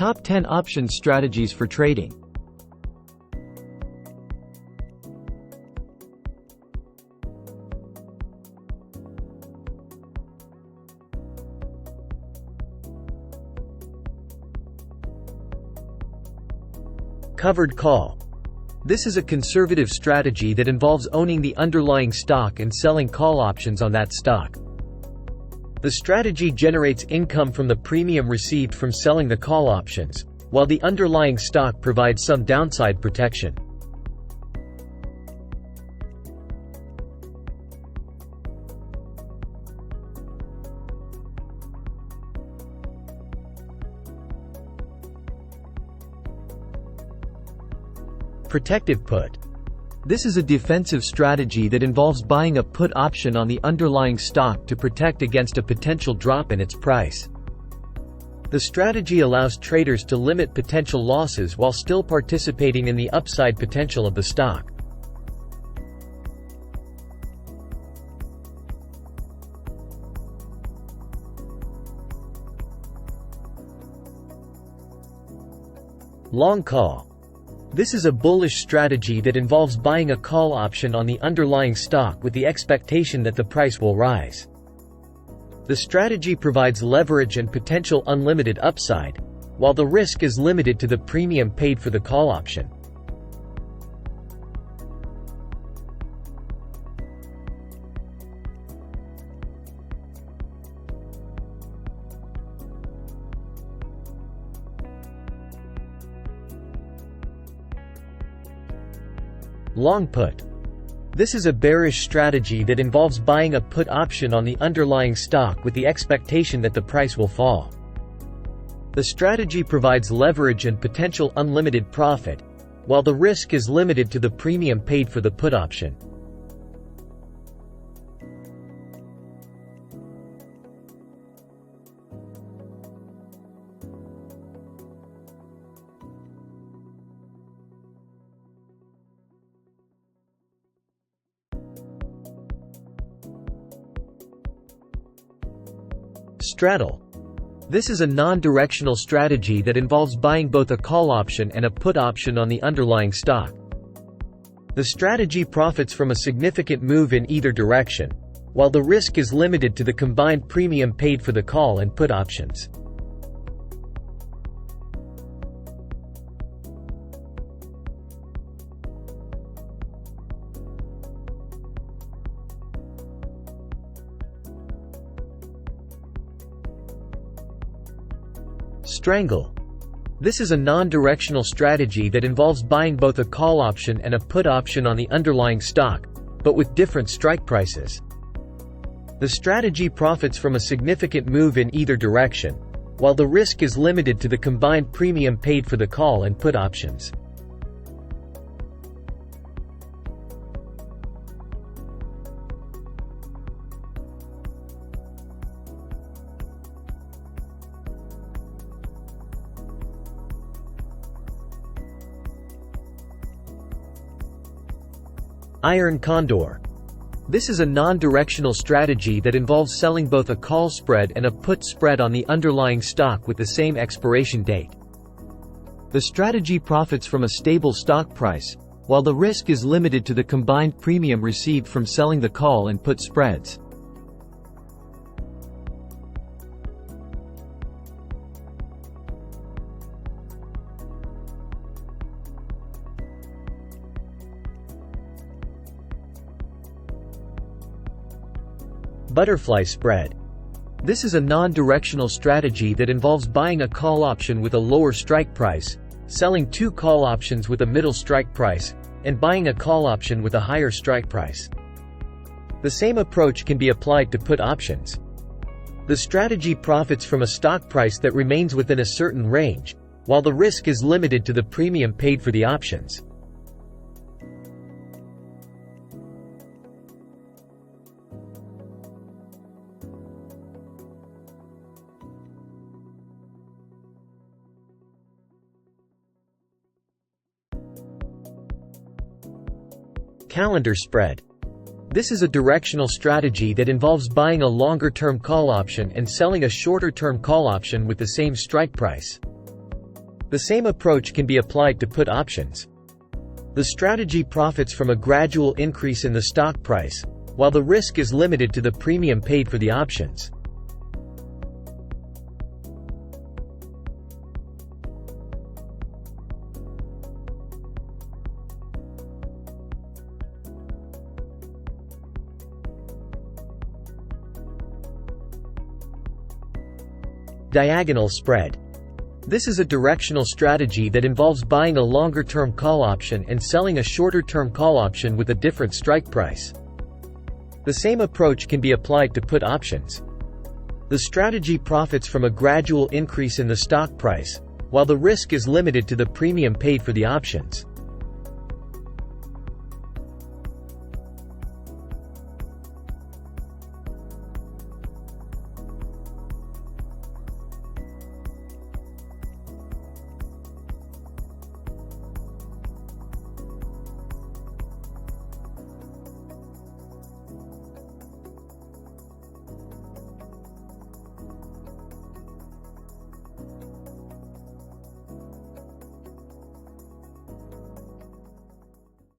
Top 10 options strategies for trading. Covered call. This is a conservative strategy that involves owning the underlying stock and selling call options on that stock. The strategy generates income from the premium received from selling the call options, while the underlying stock provides some downside protection. Protective put. This is a defensive strategy that involves buying a put option on the underlying stock to protect against a potential drop in its price. The strategy allows traders to limit potential losses while still participating in the upside potential of the stock. Long call. This is a bullish strategy that involves buying a call option on the underlying stock with the expectation that the price will rise. The strategy provides leverage and potential unlimited upside, while the risk is limited to the premium paid for the call option. Long put. This is a bearish strategy that involves buying a put option on the underlying stock with the expectation that the price will fall. The strategy provides leverage and potential unlimited profit, while the risk is limited to the premium paid for the put option. Straddle. This is a non-directional strategy that involves buying both a call option and a put option on the underlying stock. The strategy profits from a significant move in either direction, while the risk is limited to the combined premium paid for the call and put options. Strangle. This is a non-directional strategy that involves buying both a call option and a put option on the underlying stock, but with different strike prices. The strategy profits from a significant move in either direction, while the risk is limited to the combined premium paid for the call and put options. Iron Condor. This is a non-directional strategy that involves selling both a call spread and a put spread on the underlying stock with the same expiration date. The strategy profits from a stable stock price, while the risk is limited to the combined premium received from selling the call and put spreads. Butterfly spread. This is a non-directional strategy that involves buying a call option with a lower strike price, selling two call options with a middle strike price, and buying a call option with a higher strike price. The same approach can be applied to put options. The strategy profits from a stock price that remains within a certain range, while the risk is limited to the premium paid for the options. Calendar spread. This is a directional strategy that involves buying a longer-term call option and selling a shorter-term call option with the same strike price. The same approach can be applied to put options. The strategy profits from a gradual increase in the stock price, while the risk is limited to the premium paid for the options. Diagonal spread. This is a directional strategy that involves buying a longer-term call option and selling a shorter-term call option with a different strike price. The same approach can be applied to put options. The strategy profits from a gradual increase in the stock price, while the risk is limited to the premium paid for the options.